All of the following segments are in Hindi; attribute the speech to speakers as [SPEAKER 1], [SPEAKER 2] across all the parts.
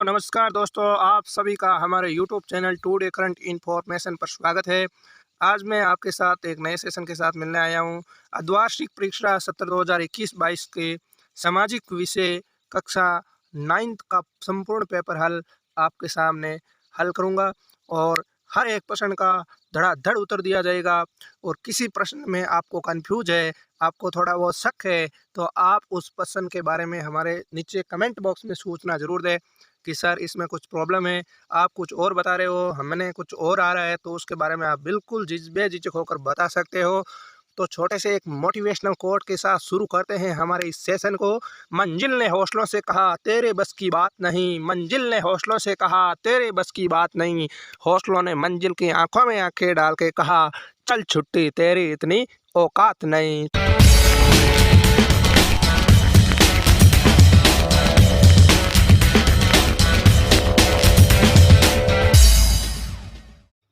[SPEAKER 1] नमस्कार दोस्तों, आप सभी का हमारे YouTube channel today current information पर स्वागत है। आज मैं आपके साथ एक नए सेशन के साथ मिलने आया हूँ। अर्धवार्षिक परीक्षा सत्र 2021-22 के सामाजिक विषय कक्षा 9th का संपूर्ण पेपर हल आपके सामने हल करूँगा और हर एक प्रश्न का धड़ाधड़ उत्तर दिया जाएगा। और किसी प्रश्न में आपको कन्फ्यूज है, आपको थोड़ा बहुत शक है, तो आप उस प्रश्न के बारे में हमारे नीचे कमेंट बॉक्स में सूचना ज़रूर दें कि सर इसमें कुछ प्रॉब्लम है, आप कुछ और बता रहे हो, हमने कुछ और आ रहा है, तो उसके बारे में आप बिल्कुल बेझिझक होकर बता सकते हो। तो छोटे से एक मोटिवेशनल कोट के साथ शुरू करते हैं हमारे इस सेशन को। मंजिल ने हौसलों से कहा तेरे बस की बात नहीं, मंजिल ने हौसलों से कहा तेरे बस की बात नहीं, हौसलों ने मंजिल की आंखों में आंखें डाल के कहा चल छुट्टी तेरी इतनी औकात नहीं।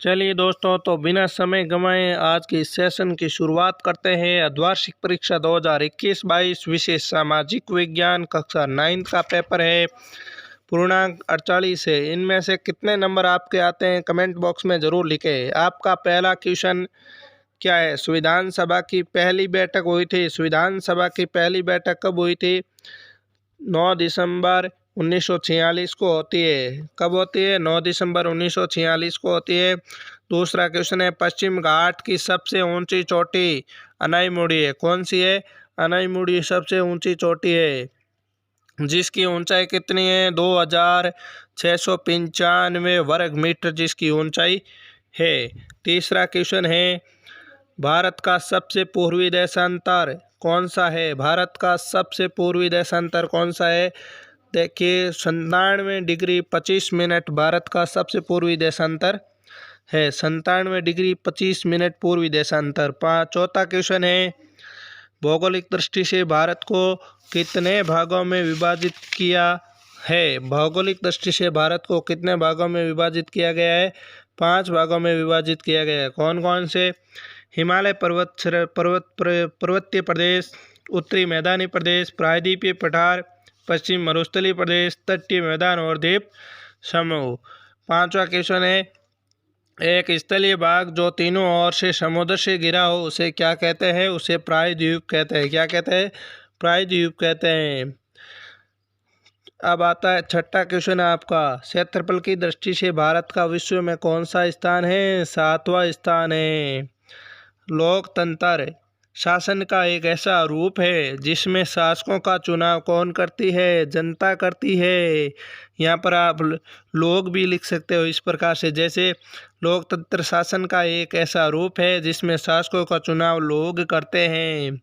[SPEAKER 1] चलिए दोस्तों, तो बिना समय गंवाए आज के सेशन की शुरुआत करते हैं। अर्धवार्षिक परीक्षा 2021-22 विषय सामाजिक विज्ञान कक्षा 9th का पेपर है। पूर्णांक 48 है। इनमें से कितने नंबर आपके आते हैं कमेंट बॉक्स में ज़रूर लिखें। आपका पहला क्वेश्चन क्या है? संविधान सभा की पहली बैठक हुई थी। संविधान सभा की पहली बैठक कब हुई थी? 9 दिसंबर 1946 को होती है। कब होती है? 9 दिसंबर 1946 को होती है। दूसरा क्वेश्चन है, पश्चिम घाट की सबसे ऊंची चोटी अनाईमुड़ी है। कौन सी है? अनाईमुड़ी सबसे ऊंची चोटी है, जिसकी ऊंचाई कितनी है? 2695 वर्ग मीटर जिसकी ऊंचाई है। तीसरा क्वेश्चन है, भारत का सबसे पूर्वी देशांतर कौन सा है? भारत का सबसे पूर्वी देशांतर कौन सा है? देखिए, 97 डिग्री 25 मिनट भारत का सबसे पूर्वी देशांतर है। 97 डिग्री 25 मिनट पूर्वी देशांतर। चौथा क्वेश्चन है, भौगोलिक दृष्टि से भारत को कितने भागों में विभाजित किया है? भौगोलिक दृष्टि से भारत को कितने भागों में विभाजित किया गया है? 5 भागों में विभाजित किया गया है। कौन कौन से? हिमालय पर्वतीय प्रदेश, उत्तरी मैदानी प्रदेश, प्रायद्वीपीय पठार, पश्चिम मरुस्थलीय प्रदेश, तटीय मैदान और द्वीप समूह। पांचवा क्वेश्चन है, एक स्थलीय भाग जो तीनों ओर से समुद्र से घिरा हो उसे क्या कहते हैं? उसे प्रायद्वीप कहते हैं। क्या कहते हैं? प्रायद्वीप कहते हैं। अब आता है छठा क्वेश्चन आपका, क्षेत्रफल की दृष्टि से भारत का विश्व में कौन सा स्थान है? 7वां स्थान है। लोकतंत्र शासन का एक ऐसा रूप है जिसमें शासकों का चुनाव कौन करती है? जनता करती है। यहाँ पर आप लोग भी लिख सकते हो इस प्रकार से, जैसे लोकतंत्र शासन का एक ऐसा रूप है जिसमें शासकों का चुनाव लोग करते हैं।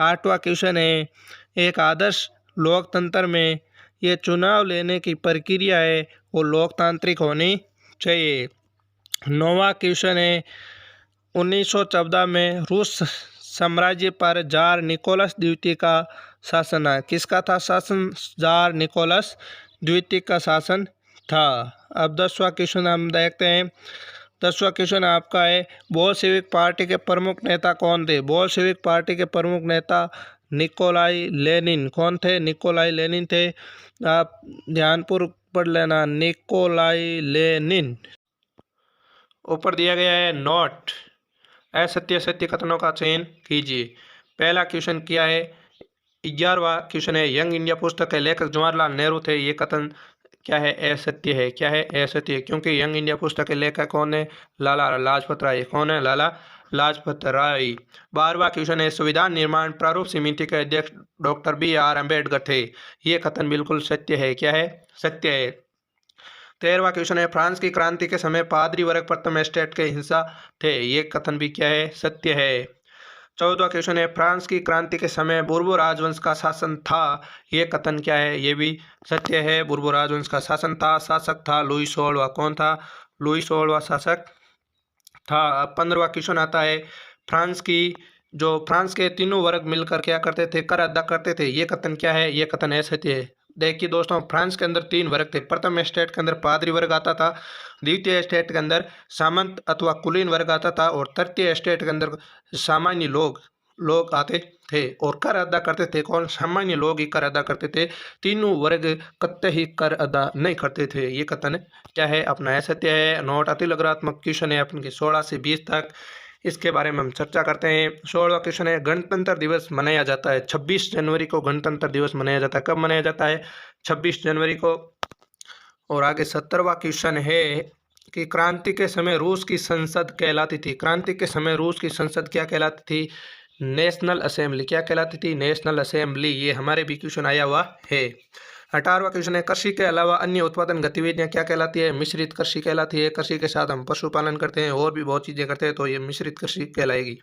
[SPEAKER 1] 8वां क्वेश्चन है, एक आदर्श लोकतंत्र में ये चुनाव लेने की प्रक्रिया है वो लोकतांत्रिक होनी चाहिए। 9वां क्वेश्चन है, 1914 में रूस साम्राज्य पर जार निकोलस द्वितीय का शासन है। किसका था शासन? जार निकोलस द्वितीय का शासन था। अब 10वां क्वेश्चन हम देखते हैं। 10वां क्वेश्चन आपका है, बोल्शेविक पार्टी के प्रमुख नेता कौन थे? बोल्शेविक पार्टी के प्रमुख नेता निकोलाई लेनिन। कौन थे? निकोलाई लेनिन थे। आप ध्यानपूर्वक पढ़ लेना, निकोलाई लेनिन। ऊपर दिया गया है नोट, असत्य सत्य कथनों का चयन कीजिए। पहला क्वेश्चन क्या है? 11वां क्वेश्चन है, यंग इंडिया पुस्तक के लेखक जवाहरलाल नेहरू थे। ये कथन क्या है? असत्य है। क्या है? असत्य, क्योंकि यंग इंडिया पुस्तक के लेखक कौन है? लाला लाजपत राय। कौन है? लाला लाजपत राय। 12वां क्वेश्चन है, संविधान निर्माण प्रारूप समिति के अध्यक्ष डॉक्टर BR अम्बेडकर थे। ये कथन बिल्कुल सत्य है। क्या है? सत्य है। 13वां क्वेश्चन है, फ्रांस की क्रांति के समय पादरी वर्ग प्रथम एस्टेट के हिस्सा थे। ये कथन भी क्या है? सत्य है। 14वां क्वेश्चन है, फ्रांस की क्रांति के समय बुर्बो राजवंश का शासन था। ये कथन क्या है? ये भी सत्य है। बुर्बो राजवंश का शासन था, शासक था लुई 16वां। कौन था? लुई 16वां शासक था। अब 15वां क्वेश्चन आता है, फ्रांस के तीनों वर्ग मिलकर क्या करते थे? कर अदा करते थे। ये कथन क्या है? ये कथन असत्य है। देखिए दोस्तों, फ्रांस के अंदर 3 वर्ग थे। प्रथम स्टेट के अंदर पादरी वर्ग आता था, द्वितीय स्टेट के अंदर सामंत अथवा कुलीन वर्ग आता था, और तृतीय स्टेट के अंदर सामान्य लोग लोग आते थे और कर अदा करते थे। कौन? सामान्य लोग ही कर अदा करते थे। तीनों वर्ग कतई कर अदा नहीं करते थे। ये कथन क्या है? अपना असत्य है। नोट अति लघुरात्मक क्वेश्चन है अपन के 16 से 20 तक। इसके बारे में हम चर्चा करते हैं। 16वां क्वेश्चन है, गणतंत्र दिवस मनाया जाता है 26 जनवरी को। गणतंत्र दिवस मनाया जाता है। कब मनाया जाता है? 26 जनवरी को। और आगे 17वां क्वेश्चन है कि क्रांति के समय रूस की संसद कहलाती थी। क्रांति के समय रूस की संसद क्या कहलाती थी? National assembly. क्या कहलाती थी? National assembly. ये हमारे भी क्वेश्चन आया हुआ है। 18वां क्वेश्चन है, कृषि के अलावा अन्य उत्पादन गतिविधियां क्या कहलाती है? मिश्रित कृषि कहलाती है। कृषि के साथ हम पशुपालन करते हैं और भी बहुत चीजें करते हैं, तो ये मिश्रित कृषि कहलाएगी।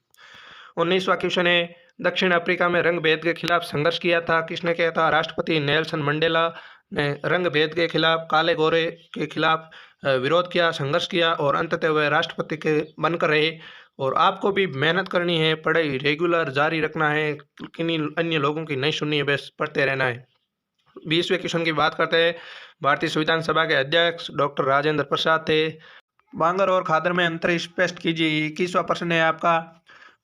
[SPEAKER 1] 19वां क्वेश्चन है, दक्षिण अफ्रीका में रंग भेद के खिलाफ संघर्ष किया था। किसने किया था? राष्ट्रपति नेल्सन मंडेला ने रंग भेद के खिलाफ, काले गोरे के खिलाफ विरोध किया, संघर्ष किया और अंततः वह राष्ट्रपति के बनकर रहे। और आपको भी मेहनत करनी है, पढ़ाई रेगुलर जारी रखना है, किन्हीं अन्य लोगों की नहीं सुननी है, बस पढ़ते रहना है। 20वें क्वेश्चन की बात करते हैं। भारतीय संविधान सभा के अध्यक्ष डॉक्टर राजेंद्र प्रसाद थे। बांगर और खादर में अंतर स्पष्ट कीजिए। 21वां प्रश्न है आपका।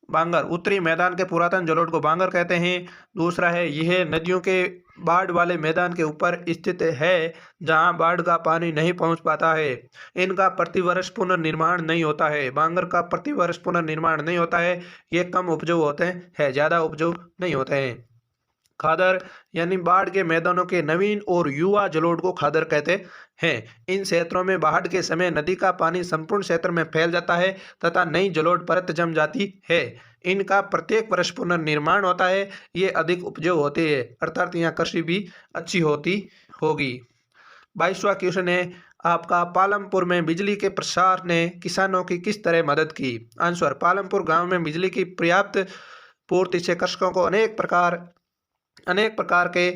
[SPEAKER 1] बांगर, उत्तरी मैदान के पुरातन जलोढ़ को बांगर कहते हैं। दूसरा है, यह नदियों के बाढ़ वाले मैदान के ऊपर स्थित है जहां बाढ़ का पानी नहीं पहुंच पाता है। इनका प्रतिवर्ष पुनर्निर्माण नहीं होता है। बांगर का प्रतिवर्ष पुनर्निर्माण नहीं होता है। ये कम उपजाऊ होते हैं, ज़्यादा उपजाऊ नहीं होते हैं। खादर यानी बाढ़ के मैदानों के नवीन और युवा जलोढ़ को खादर कहते हैं। इन क्षेत्रों में बाढ़ के समय नदी का पानी संपूर्ण क्षेत्र में फैल जाता है तथा नई जलोढ़ परत जम जाती है। इनका प्रत्येक वर्ष पुनर्निर्माण होता है। ये अधिक उपजाऊ होती है, अर्थात यहाँ कृषि भी अच्छी होती होगी। 22वां क्वेश्चन है आपका, पालमपुर में बिजली के प्रसार ने किसानों की किस तरह मदद की? आंसर, पालमपुर गांव में बिजली की पर्याप्त पूर्ति से कृषकों को अनेक प्रकार के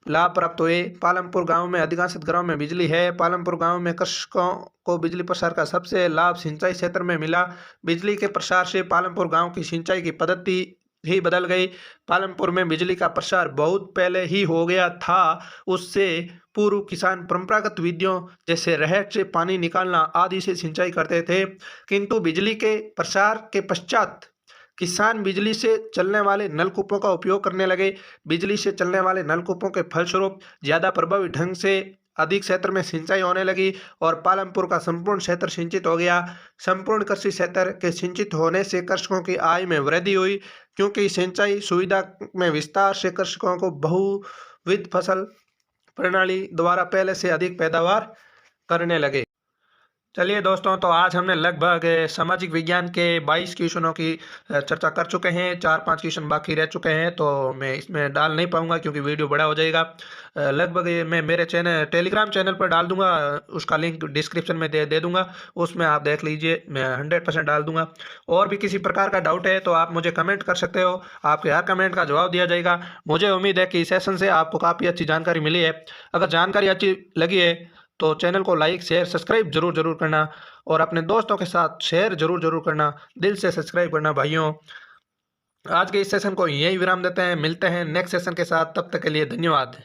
[SPEAKER 1] लाभ प्राप्त हुए। पालमपुर गांव में अधिकांश घरों में बिजली है। पालमपुर गांव में कृषकों को बिजली प्रसार का सबसे लाभ सिंचाई क्षेत्र में मिला। बिजली के प्रसार से पालमपुर गांव की सिंचाई की पद्धति ही बदल गई। पालमपुर में बिजली का प्रसार बहुत पहले ही हो गया था। उससे पूर्व किसान परंपरागत विधियों जैसे रहट से पानी निकालना आदि से सिंचाई करते थे, किंतु बिजली के प्रसार के पश्चात किसान बिजली से चलने वाले नलकूपों का उपयोग करने लगे। बिजली से चलने वाले नलकूपों के फलस्वरूप ज़्यादा प्रभावी ढंग से अधिक क्षेत्र में सिंचाई होने लगी और पालमपुर का संपूर्ण क्षेत्र सिंचित हो गया। संपूर्ण कृषि क्षेत्र के सिंचित होने से कृषकों की आय में वृद्धि हुई, क्योंकि सिंचाई सुविधा में विस्तार से कृषकों को बहुविध फसल प्रणाली द्वारा पहले से अधिक पैदावार करने लगे। चलिए दोस्तों, तो आज हमने लगभग सामाजिक विज्ञान के 22 क्वेश्चनों की चर्चा कर चुके हैं। 4-5 क्वेश्चन बाकी रह चुके हैं, तो मैं इसमें डाल नहीं पाऊंगा क्योंकि वीडियो बड़ा हो जाएगा। लगभग मैं मेरे टेलीग्राम चैनल पर डाल दूंगा, उसका लिंक डिस्क्रिप्शन में दे दूंगा, उसमें आप देख लीजिए। मैं 100% डाल दूंगा। और भी किसी प्रकार का डाउट है तो आप मुझे कमेंट कर सकते हो, आपके हर कमेंट का जवाब दिया जाएगा। मुझे उम्मीद है कि इस सेशन से आपको काफ़ी अच्छी जानकारी मिली है। अगर जानकारी अच्छी लगी है तो चैनल को लाइक शेयर सब्सक्राइब जरूर करना और अपने दोस्तों के साथ शेयर जरूर करना। दिल से सब्सक्राइब करना भाइयों। आज के इस सेशन को यही विराम देते हैं। मिलते हैं नेक्स्ट सेशन के साथ, तब तक के लिए धन्यवाद।